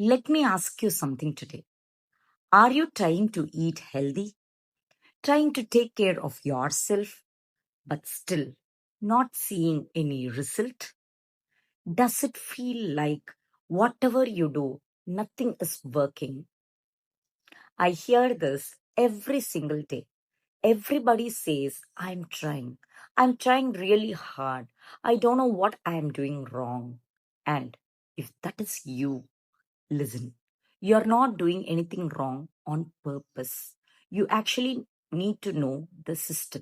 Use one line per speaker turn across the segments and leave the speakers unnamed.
Let me ask you something today. Are you trying to eat healthy? Trying to take care of yourself, but still not seeing any result? Does it feel like whatever you do, nothing is working? I hear this every single day. Everybody says, I'm trying. I'm trying really hard. I don't know what I am doing wrong. And if that is you, listen, you're not doing anything wrong on purpose. You actually need to know the system.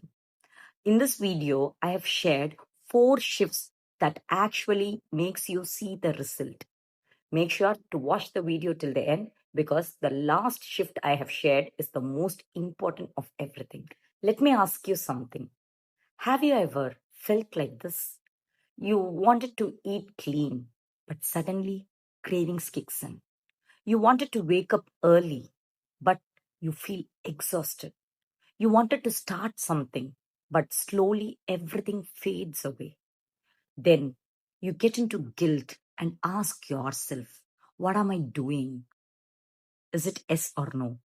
In this video, I have shared 4 shifts that actually makes you see the result. Make sure to watch the video till the end because the last shift I have shared is the most important of everything. Let me ask you something. Have you ever felt like this? You wanted to eat clean, but suddenly cravings kicks in. You wanted to wake up early, but you feel exhausted. You wanted to start something, but slowly everything fades away. Then you get into guilt and ask yourself, what am I doing? Is it yes or no?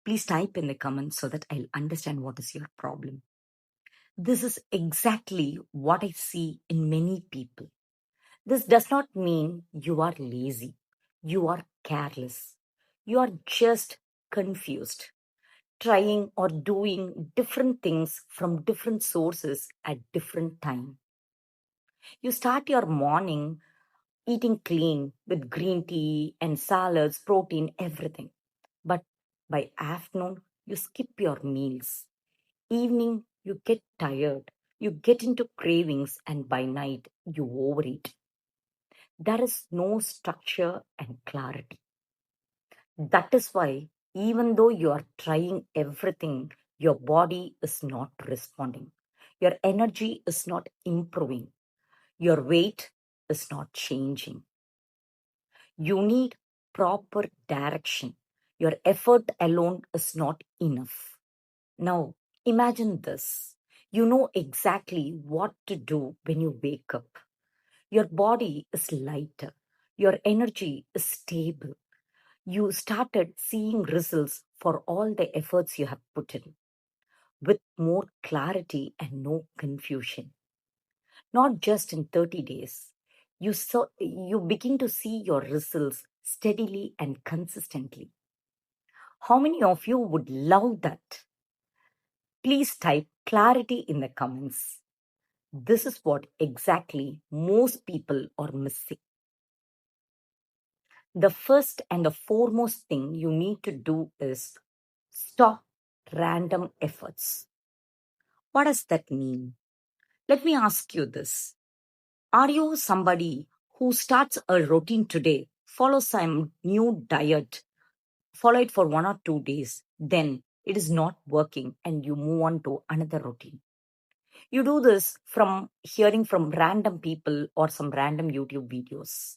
Please type in the comments so that I'll understand what is your problem. This is exactly what I see in many people. This does not mean you are lazy, you are careless, you are just confused, trying or doing different things from different sources at different time. You start your morning eating clean with green tea and salads, protein, everything. But by afternoon, you skip your meals. Evening, you get tired. You get into cravings, and by night, you overeat. There is no structure and clarity. That is why, even though you are trying everything, your body is not responding. Your energy is not improving. Your weight is not changing. You need proper direction. Your effort alone is not enough. Now, imagine this. You know exactly what to do when you wake up. Your body is lighter. Your energy is stable. You started seeing results for all the efforts you have put in with more clarity and no confusion. Not just in 30 days. You begin to see your results steadily and consistently. How many of you would love that? Please type clarity in the comments. This is what exactly most people are missing. The first and the foremost thing you need to do is stop random efforts. What does that mean? Let me ask you this. Are you somebody who starts a routine today, follows some new diet, follow it for 1 or 2 days, then it is not working and you move on to another routine? You do this from hearing from random people or some random YouTube videos.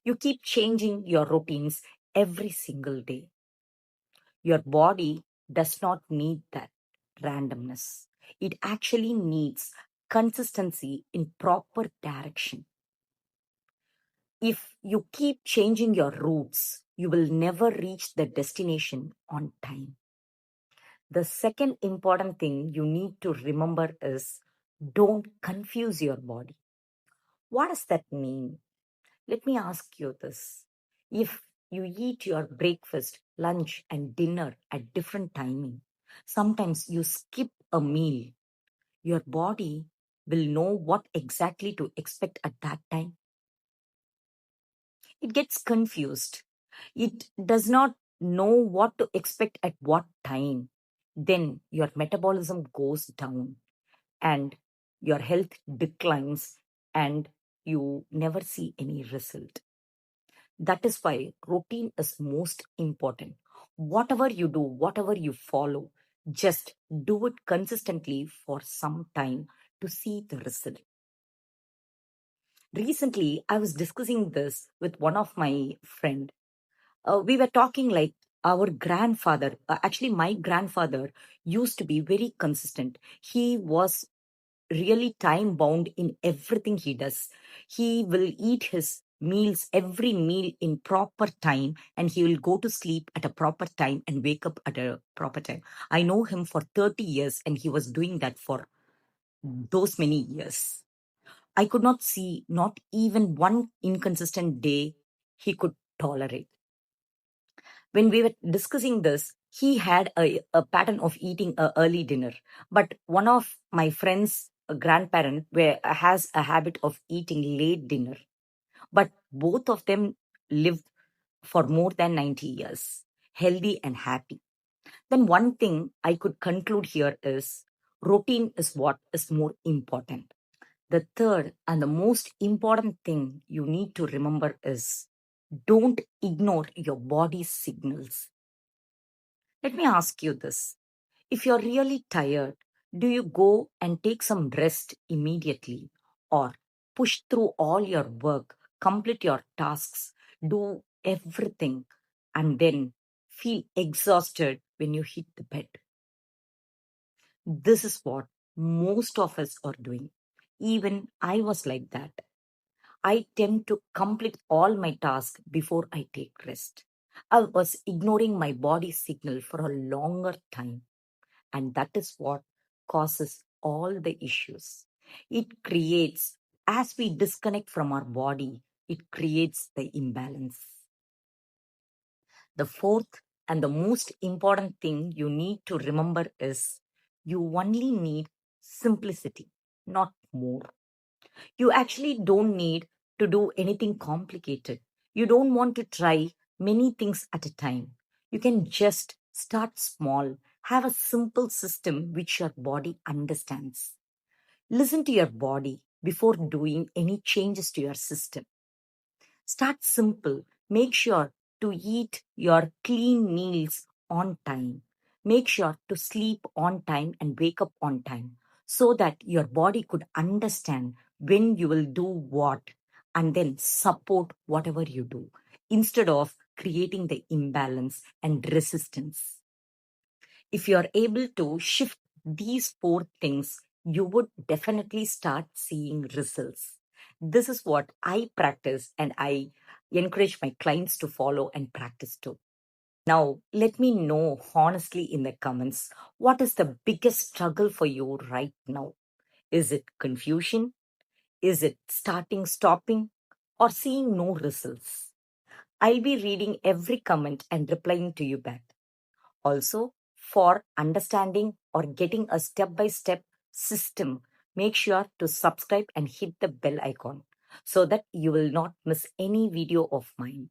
You keep changing your routines every single day. Your body does not need that randomness. It actually needs consistency in proper direction. If you keep changing your routes, you will never reach the destination on time. The second important thing you need to remember is don't confuse your body. What does that mean? Let me ask you this. If you eat your breakfast, lunch, and dinner at different timing, sometimes you skip a meal, your body will know what exactly to expect at that time. It gets confused. It does not know what to expect at what time. Then your metabolism goes down and your health declines and you never see any result. That is why routine is most important. Whatever you do, whatever you follow, just do it consistently for some time to see the result. Recently, I was discussing this with one of my friend. We were talking like our grandfather, actually my grandfather used to be very consistent. He was really time bound in everything he does. He will eat his meals, every meal in proper time, and he will go to sleep at a proper time and wake up at a proper time. I know him for 30 years and he was doing that for those many years. I could not see not even one inconsistent day he could tolerate. When we were discussing this, he had a pattern of eating a early dinner. But one of my friends' grandparent has a habit of eating late dinner. But both of them lived for more than 90 years, healthy and happy. Then one thing I could conclude here is routine is what is more important. The third and the most important thing you need to remember is don't ignore your body's signals. Let me ask you this. If you're really tired, do you go and take some rest immediately or push through all your work, complete your tasks, do everything, and then feel exhausted when you hit the bed? This is what most of us are doing. Even I was like that. I tend to complete all my tasks before I take rest. I was ignoring my body signal for a longer time, and that is what causes all the issues. It creates, as we disconnect from our body, it creates the imbalance. The fourth and the most important thing you need to remember is you only need simplicity, not more. You actually don't need to do anything complicated. You don't want to try many things at a time. You can just start small, have a simple system which your body understands. Listen to your body before doing any changes to your system. Start simple. Make sure to eat your clean meals on time. Make sure to sleep on time and wake up on time so that your body could understand when you will do what and then support whatever you do instead of creating the imbalance and resistance. If you're able to shift these four things, you would definitely start seeing results. This is what I practice and I encourage my clients to follow and practice too. Now, let me know honestly in the comments, what is the biggest struggle for you right now? Is it confusion? Is it starting, stopping, or seeing no results? I'll be reading every comment and replying to you back. Also, for understanding or getting a step by step system, make sure to subscribe and hit the bell icon so that you will not miss any video of mine.